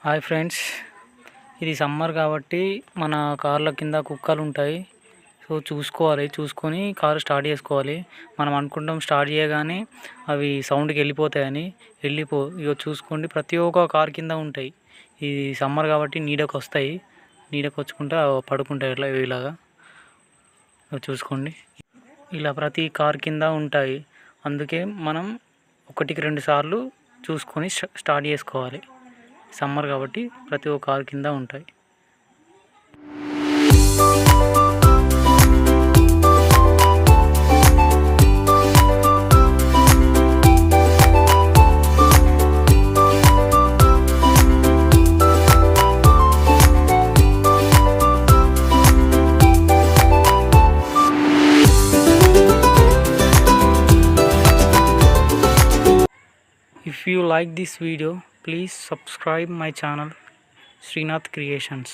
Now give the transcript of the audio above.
Hi friends, ఇది summer కాబట్టి మన కార్ల కింద కుక్కలు ఉంటాయి. సో చూసుకొని కారు స్టార్ట్ చేసుకోవాలి. మనం అనుకుంటాం స్టార్ట్ చేయగానే అవి సౌండ్కి వెళ్ళిపోతాయని. ఇగో చూసుకోండి, ప్రతి ఒక్క కార్ కింద ఉంటాయి. ఇది సమ్మర్ కాబట్టి నీడకు వస్తాయి. నీడకు వచ్చుకుంటా పడుకుంటాయి ఇలాగా. చూసుకోండి, ఇలా ప్రతి కార్ కింద ఉంటాయి. అందుకే మనం 1-2 సార్లు చూసుకొని స్టార్ట్ చేసుకోవాలి. సమ్మర్ కాబట్టి ప్రతి ఒక్క కార్ కింద ఉంటాయి. If you like this video, please subscribe my channel Srinath Creations.